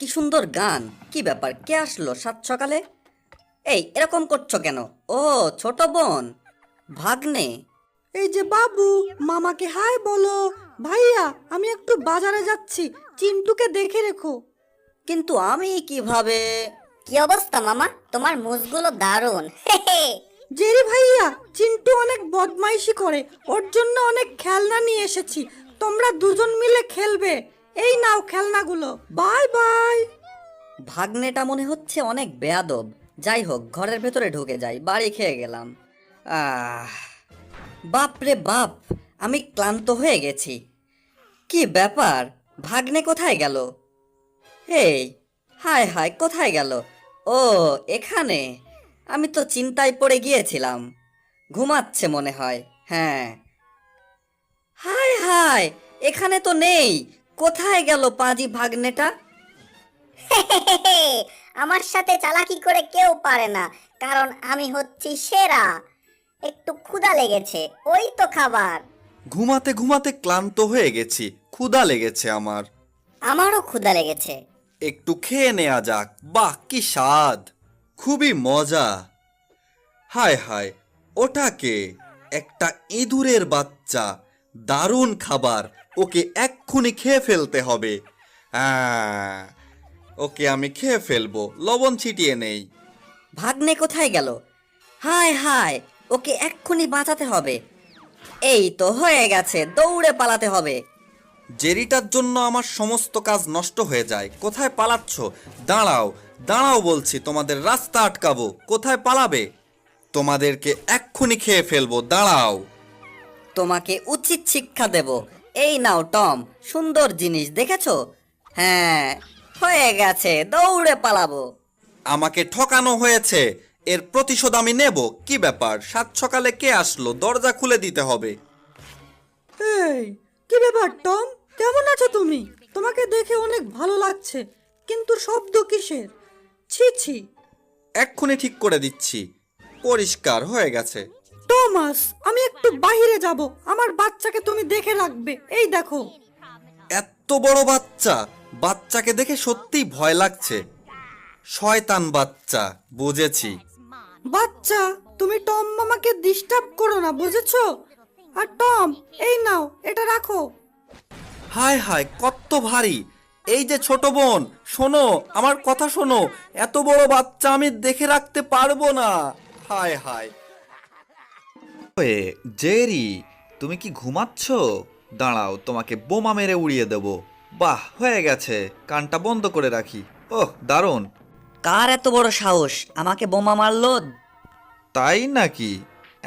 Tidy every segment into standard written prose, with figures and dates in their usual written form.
কি সুন্দর গান! কি ব্যাপার, কে আসলো সাত সকালে? এই এরকম করছো কেন? ও, ছোট বোন, ভাগ্নে। এই যে বাবু, মামাকে হাই বলো। ভাইয়া, আমি একটু বাজারে যাচ্ছি, চিন্টুকে দেখে রেখো। কিন্তু আমি কিভাবে? কি অবস্থা মামা? তোমার মুখগুলো দারুণ। জেরি ভাইয়া, চিন্টু অনেক বদমাইশি করে, ওর জন্য অনেক খেলনা নিয়ে এসেছি। তোমরা দুজন মিলে খেলবে। এই নাও খেলনাগুলো, বাই বাই। ভাগ্নেটা মনে হচ্ছে অনেক বেয়াদব। যাই হোক, ঘরের ভেতরে ঢুকে যাই, বাড়ি খেয়ে গেলাম। আহ বাপ রে বাপ, আমি ক্লান্ত হয়ে গেছি। কি ব্যাপার, ভাগ্নে কোথায় গেল? এই, হায় হায়, কোথায় গেল? ও, এখানে। আমি তো চিন্তায় পড়ে গিয়েছিলাম। ঘুমাচ্ছে মনে হয়। হ্যাঁ, হায় হায়, এখানে তো নেই। কোথায় গেল পাজি ভাগ্নেটা? আমার সাথে চালাকি করে কেউ পারে না, কারণ আমি হচ্ছি সেরা। একটু ক্ষুধা লেগেছে, ওই তো খাবার। ঘুমাতে ঘুমাতে ক্লান্ত হয়ে গেছি, ক্ষুধা লেগেছে আমার। আমারও ক্ষুধা লেগেছে। একটু খেয়ে নেওয়া যাক। বাহ, কি স্বাদ! খুবই মজা। হায় হায়, ওটাকে একটা ইঁদুরের বাচ্চা। দারুণ খাবার, ওকে এক্ষুনি খেয়ে ফেলতে হবে। আহ, ওকে আমি খেয়ে ফেলবো, লবণ ছিটিয়ে নেই। ভাগ্নে কোথায় গেল? হায় হায়, ওকে এক্ষুনি বাঁচাতে হবে। এই তো হয়ে গেছে, দৌড়ে পালাতে হবে। জেরিটার জন্য আমার সমস্ত কাজ নষ্ট হয়ে যায়। কোথায় পালাচ্ছ? দাঁড়াও, দাঁড়াও বলছি, তোমাদের রাস্তা আটকাবো। কোথায় পালাবে? তোমাদেরকে এক্ষুনি খেয়ে ফেলবো, দাঁড়াও। তোমাকে উচিত শিক্ষা দেব। এই নাও টম, সুন্দর জিনিস দেখেছো? হ্যাঁ, হয়ে গেছে, দৌড়ে পালাবো। আমাকে ঠকানো হয়েছে, এর প্রতিশোধ আমি নেব। কি ব্যাপার, সাত সকালে কে আসলো? দরজা খুলে দিতে হবে। এই, কি ব্যাপার টম, কেমন আছো তুমি? তোমাকে দেখে অনেক ভালো লাগছে, কিন্তু শব্দ কিসের? ছি ছি। এক্ষুনি ঠিক করে দিচ্ছি, পরিষ্কার হয়ে গেছে। টমাস, আমি একটু বাইরে যাব, আমার বাচ্চাকে তুমি দেখে রাখবে। এই দেখো। এত বড় বাচ্চা! বাচ্চাকে দেখে সত্যিই ভয় লাগছে। শয়তান বাচ্চা, বুঝেছি। বাচ্চা, তুমি টম মামাকে ডিস্টার্ব করো না, বুঝেছো? আর টম, এই নাও, এটা রাখো। হায় হায়, কত ভারী! এই যে ছোট বোন, শোনো, আমার কথা শোনো। এত বড় বাচ্চা আমি দেখে রাখতে পারবো না। হায় হায়। জেরি, তুমি কি ঘুমাচ্ছ? দাঁড়াও, তোমাকে বোমা মেরে উড়িয়ে দেব। বাহ, হয়ে গেছে, কানটা বন্ধ করে রাখি। ওহ, দারুণ! কার এত বড় সাহস আমাকে বোমা মারলো? তাই নাকি?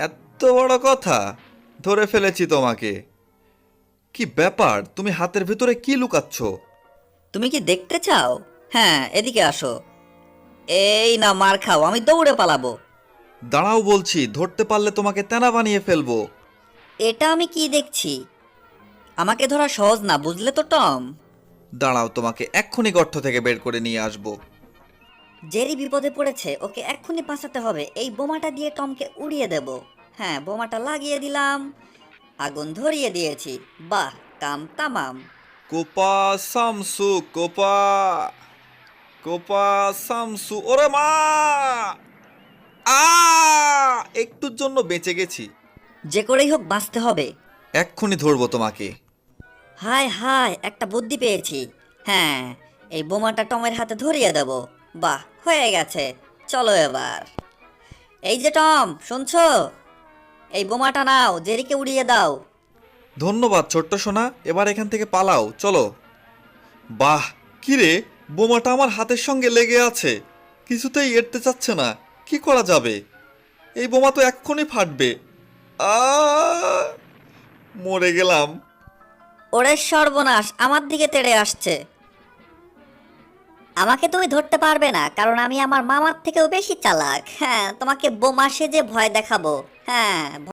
এত বড় কথা! ধরে ফেলেছি তোমাকে। কি ব্যাপার, তুমি হাতের ভিতরে কি লুকাচ্ছ? তুমি কি দেখতে চাও? হ্যাঁ, এদিকে আসো। এই না, মার খাও, আমি দৌড়ে পালাবো। দাঁড়াও বলছি, ধরতে পারলে তোমাকে তেনা বানিয়ে ফেলবো। এটা আমি কি দেখছি? আমাকে ধরা সহজ না, বুঝলে তো টম। দাঁড়াও, তোমাকে এক্ষুনি গর্ত থেকে বের করে নিয়ে আসবো। জেরি বিপদে পড়েছে, ওকে এক্ষুনি বাঁচাতে হবে। এই বোমাটা দিয়ে টমকে উড়িয়ে দেব। হ্যাঁ, বোমাটা লাগিয়ে দিলাম, আগুন ধরিয়ে দিয়েছি। বাহ, কাম তামাম। Copa Shamsu, Copa Copa Shamsu, ওরে মা! আ একটুর জন্য বেঁচে গেছি। যে করেই হোক বাঁচতে হবে। এক্ষুনি ধরবো তোমাকে। হায় হায়, একটা বুদ্ধি পেয়েছি। হ্যাঁ, এই বোমাটা টমের হাতে ধরিয়ে দেব। বাহ, হয়ে গেছে। চলো এবার। এই যে টম, শুনছো? এই বোমাটা নাও, জেরিকে উড়িয়ে দাও। ধন্যবাদ ছোট্ট সোনা, এবার এখান থেকে পালাও, চলো। বাহ, কিরে, বোমাটা আমার হাতের সঙ্গে লেগে আছে, কিছুতেই এড়তে চাচ্ছে না। কি করা যাবে? এই বোমা তো এক্ষুনি ফাটবে। আ মরে গেলাম। ওরে সর্বনাশ, আমার দিকে তেড়ে আসছে। আমাকে তুমি ধরতে পারবে না, কারণ আমি আমার মামার থেকেও বেশি চালাক। হ্যাঁ, তোমাকে বোমা সেজে ভয় দেখাবো। হ্যাঁ।